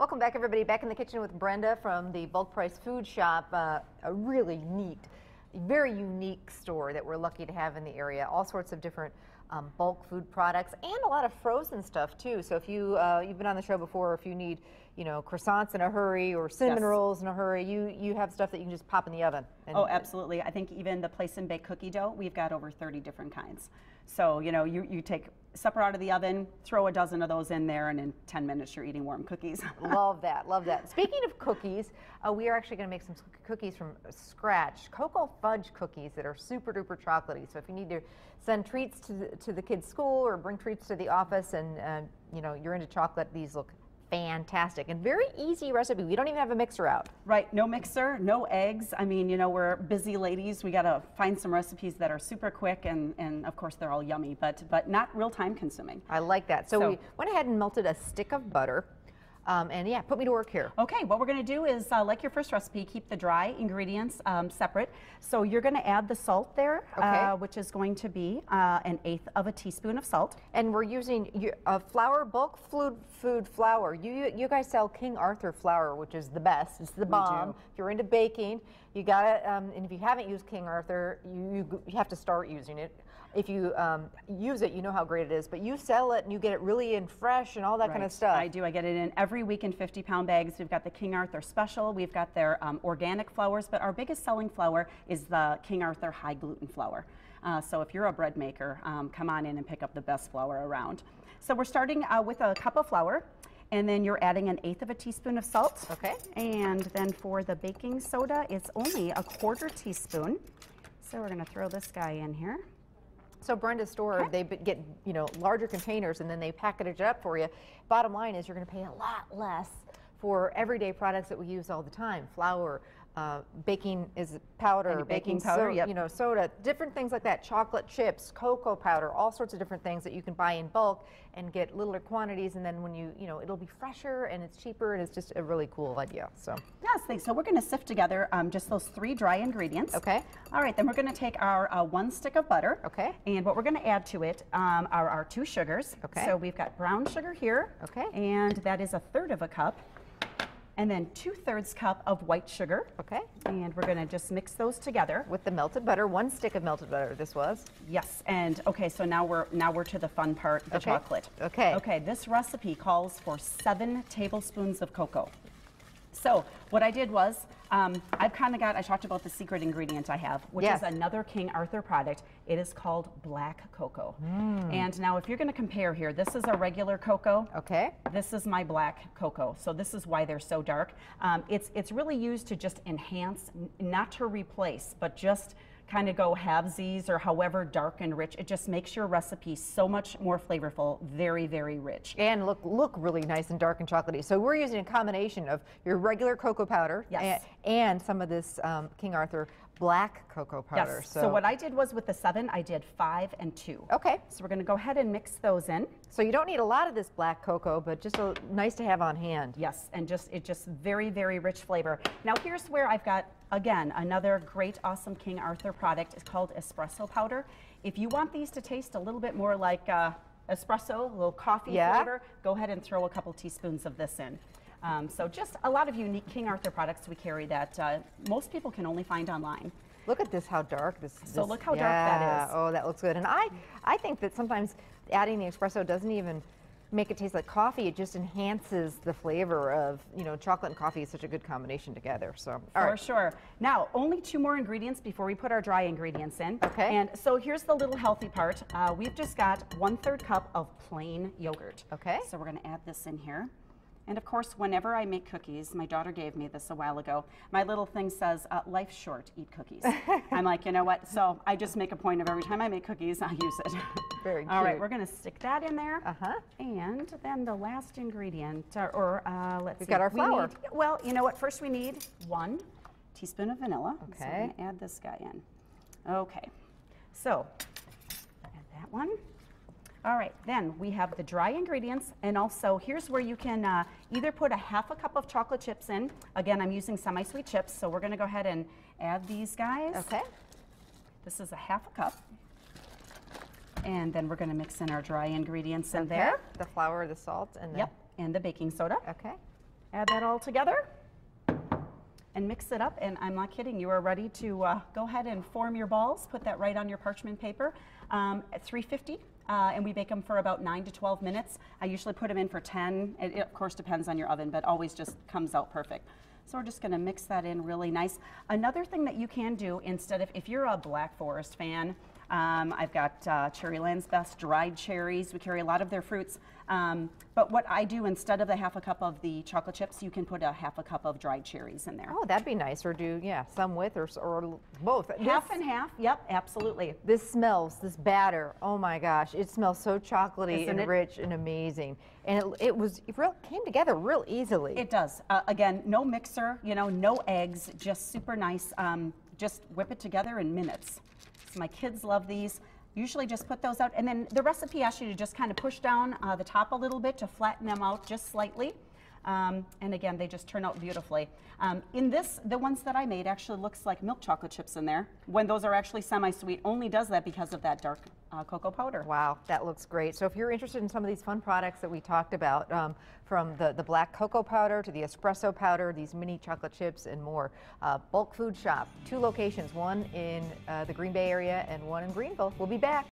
Welcome back, everybody. Back in the kitchen with Brenda from the Bulk Price Food Shop. A really neat, very unique store that we're lucky to have in the area. All sorts of different bulk food products and a lot of frozen stuff too. So if you've been on the show before, if you need, croissants in a hurry or cinnamon rolls in a hurry, you have stuff that you can just pop in the oven. Oh, absolutely. I think even the Place and Bake cookie dough, we've got over 30 different kinds. So, you take supper out of the oven, throw a dozen of those in there, and in 10 minutes you're eating warm cookies. Love that, love that. Speaking of cookies, we are actually going to make some cookies from scratch. Cocoa fudge cookies that are super duper chocolatey. So if you need to send treats to the kids' school or bring treats to the office and you're into chocolate, these look fantastic and very easy recipe. We don't even have a mixer out. Right, no mixer, no eggs. I mean, we're busy ladies. We got to find some recipes that are super quick and of course they're all yummy, but not real time consuming. I like that. So we went ahead and melted a stick of butter. And yeah, put me to work here. Okay, what we're going to do is, like your first recipe, keep the dry ingredients separate. So you're going to add the salt there, which is going to be 1/8 of a teaspoon of salt. And we're using flour, bulk food flour. You guys sell King Arthur flour, which is the best. It's the bomb. If you're into baking, you got it. And if you haven't used King Arthur, you have to start using it. If you use it, you know how great it is. But you sell it and you get it really in fresh and all that kind of stuff. I do. I get it in every week in 50-pound bags. We've got the King Arthur Special. We've got their organic flours. But our biggest selling flour is the King Arthur high gluten flour. So if you're a bread maker, come on in and pick up the best flour around. So we're starting with a cup of flour. And then you're adding 1/8 of a teaspoon of salt. Okay. And then for the baking soda, it's only 1/4 teaspoon. So we're going to throw this guy in here. So Brenda's store, they get larger containers and then they package it up for you. Bottom line is you're going to pay a lot less for everyday products that we use all the time. Flour, baking powder, baking powder, soda, different things like that. Chocolate chips, cocoa powder, all sorts of different things that you can buy in bulk and get littler quantities. And then when it'll be fresher and it's cheaper and it's just a really cool idea. So yes, thanks. So we're going to sift together just those 3 dry ingredients. Okay. All right, then we're going to take our 1 stick of butter. Okay. And what we're going to add to it are our 2 sugars. Okay. So we've got brown sugar here. Okay. And that is 1/3 of a cup. And then 2/3 cup of white sugar. Okay. And we're going to just mix those together. With the melted butter, 1 stick of melted butter this was. Yes, and okay, so now we're to the fun part, the chocolate. Okay. Okay, this recipe calls for 7 tablespoons of cocoa. So what I did was, I talked about the secret ingredient I have, which is another King Arthur product. It is called black cocoa. And now if you're going to compare here, this is a regular cocoa. Okay. This is my black cocoa. So this is why they're so dark. It's really used to just enhance, not to replace, but just kind of go halvesies or however dark and rich. It just makes your recipe so much more flavorful, very, very rich. And look really nice and dark and chocolatey. So we're using a combination of your regular cocoa powder and some of this King Arthur black cocoa powder. Yes. So what I did was with the 7, I did 5 and 2. Okay. So we're going to go ahead and mix those in. So you don't need a lot of this black cocoa, but just nice to have on hand. Yes, and it just very, very rich flavor. Now here's where I've got, again, another great, awesome King Arthur product. It's called espresso powder. If you want these to taste a little bit more like espresso, a little coffee flavor, go ahead and throw a couple teaspoons of this in. So just a lot of unique King Arthur products we carry that most people can only find online. Look at this, how dark this is. So look how dark that is. Oh, that looks good. And I think that sometimes adding the espresso doesn't even make it taste like coffee. It just enhances the flavor of, chocolate and coffee is such a good combination together. So For sure. Now, only 2 more ingredients before we put our dry ingredients in. Okay. And so here's the little healthy part. We've just got 1/3 cup of plain yogurt. Okay. So we're going to add this in here. And of course, whenever I make cookies, my daughter gave me this a while ago, my little thing says, life's short, eat cookies. I'm like, you know what? So I just make a point of every time I make cookies, I use it. Very cute. All right, we're going to stick that in there. And then the last ingredient, let's see. We've got our flour. Well, you know what? First we need 1 teaspoon of vanilla. Okay. So we're going to add this guy in. Okay. So add that one. All right, then we have the dry ingredients, and also here's where you can either put 1/2 cup of chocolate chips in. Again, I'm using semi-sweet chips, so we're going to go ahead and add these guys. Okay. This is 1/2 cup. And then we're going to mix in our dry ingredients in there. The flour, the salt, and the... and the baking soda. Okay. Add that all together and mix it up, and I'm not kidding, you are ready to go ahead and form your balls. Put that right on your parchment paper at 350, and we bake them for about 9 to 12 minutes. I usually put them in for 10. It of course depends on your oven, but always just comes out perfect. So we're just going to mix that in really nice. Another thing that you can do instead of, if you're a Black Forest fan, I've got Cherryland's Best dried cherries. We carry a lot of their fruits. But what I do, instead of the half a cup of the chocolate chips, you can put a half a cup of dried cherries in there. Oh, that'd be nice. Or do, yeah, some with or both. Half and half. Yep, absolutely. This smells, this batter, oh my gosh, it smells so chocolatey Isn't and it? rich and amazing. And it came together real easily. It does. Again, no mixer, you know, no eggs, just super nice. Just whip it together in minutes. So my kids love these. Usually just put those out, and then the recipe asks you to just kind of push down the top a little bit to flatten them out just slightly. And again, they just turn out beautifully. In this, the ones that I made actually looks like milk chocolate chips in there. When those are actually semi-sweet, only does that because of that dark cocoa powder. Wow, that looks great. So if you're interested in some of these fun products that we talked about, from the black cocoa powder to the espresso powder, these mini chocolate chips and more, Bulk Food Shop, 2 locations, one in the Green Bay area and one in Greenville. We'll be back.